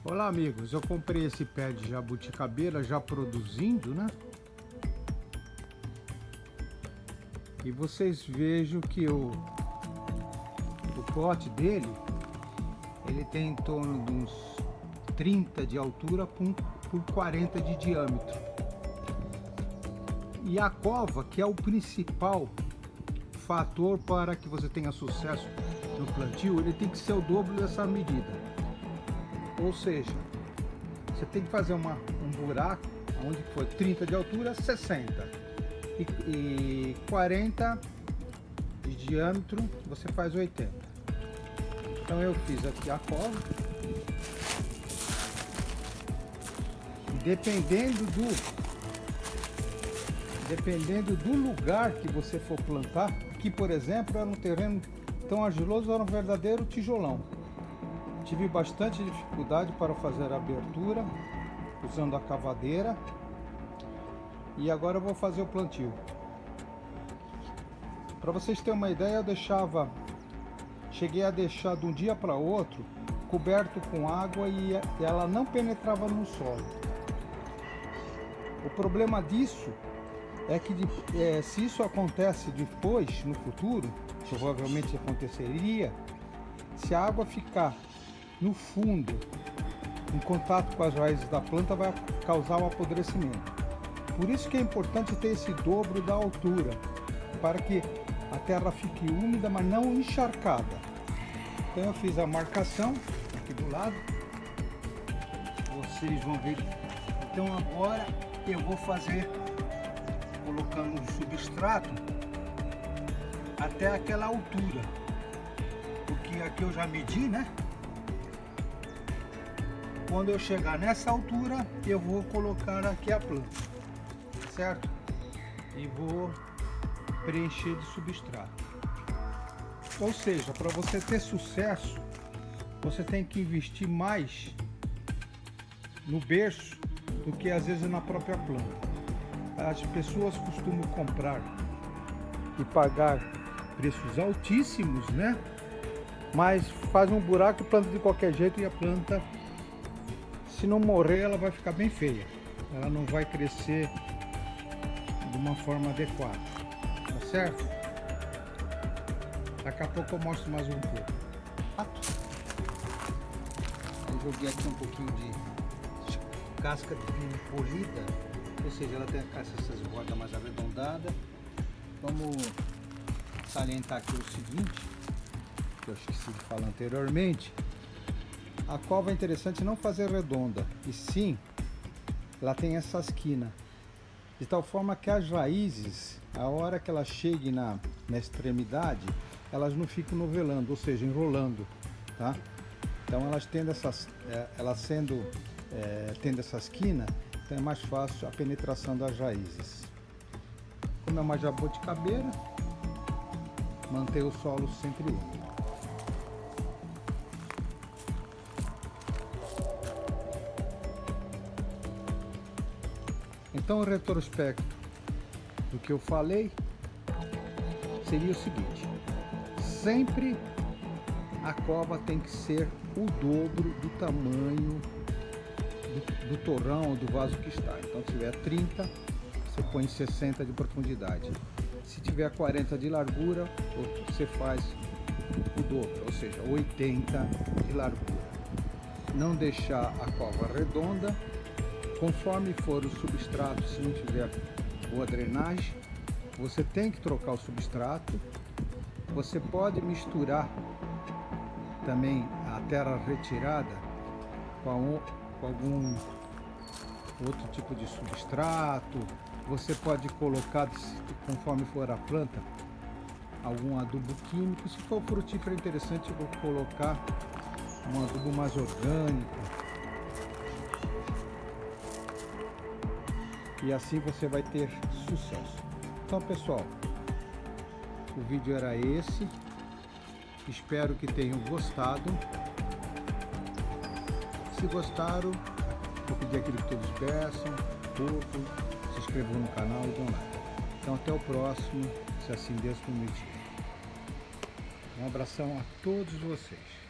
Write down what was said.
Olá amigos, eu comprei esse pé de jabuticabeira já produzindo, né? E vocês vejam que o pote dele, ele tem em torno de uns 30 de altura por 40 de diâmetro. E a cova, que é o principal fator para que você tenha sucesso no plantio, ele tem que ser o dobro dessa medida. Ou seja, você tem que fazer um buraco onde for 30 de altura, 60 e 40 de diâmetro, você faz 80. Então eu fiz aqui a cova. Dependendo do lugar que você for plantar, aqui por exemplo era um terreno tão argiloso, era um verdadeiro tijolão. Tive bastante dificuldade para fazer a abertura usando a cavadeira, e agora eu vou fazer o plantio. Para vocês terem uma ideia, cheguei a deixar de um dia para outro coberto com água e ela não penetrava no solo. O problema disso é que se isso acontece depois, no futuro, provavelmente aconteceria, se a água ficar no fundo, em contato com as raízes da planta, vai causar um apodrecimento. Por isso que é importante ter esse dobro da altura, para que a terra fique úmida, mas não encharcada. Então eu fiz a marcação aqui do lado, vocês vão ver. Então agora eu vou fazer, colocando um substrato até aquela altura, porque aqui eu já medi, né? Quando eu chegar nessa altura, eu vou colocar aqui a planta, certo? E vou preencher de substrato. Ou seja, para você ter sucesso, você tem que investir mais no berço do que às vezes na própria planta. As pessoas costumam comprar e pagar preços altíssimos, né? Mas faz um buraco e planta de qualquer jeito, e a planta, se não morrer, ela vai ficar bem feia. Ela não vai crescer de uma forma adequada, tá certo? Daqui a pouco eu mostro mais um pouco. Eu joguei aqui um pouquinho de casca de vinho polida, ou seja, ela tem essas bordas mais arredondadas. Vamos salientar aqui o seguinte, que eu esqueci de falar anteriormente. A cova é interessante não fazer redonda, e sim, ela tem essa esquina, de tal forma que as raízes, a hora que elas cheguem na extremidade, elas não ficam novelando, ou seja, enrolando, tá? Então elas tendo tendo essa esquina, então é mais fácil a penetração das raízes. Como é uma jabuticabeira, manter o solo sempre úmido. Então, o retrospecto do que eu falei seria o seguinte: sempre a cova tem que ser o dobro do tamanho do torrão ou do vaso que está. Então, se tiver 30, você põe 60 de profundidade. Se tiver 40 de largura, você faz o dobro, ou seja, 80 de largura. Não deixar a cova redonda. Conforme for o substrato, se não tiver boa drenagem, você tem que trocar o substrato. Você pode misturar também a terra retirada com algum outro tipo de substrato. Você pode colocar, conforme for a planta, algum adubo químico. Se for frutífero interessante, eu vou colocar um adubo mais orgânico. E assim você vai ter sucesso. Então pessoal, o vídeo era esse. Espero que tenham gostado. Se gostaram, vou pedir aquilo que todos peçam, se inscrevam no canal e dão like. Então até o próximo, se assim Deus permitir. Um abração a todos vocês.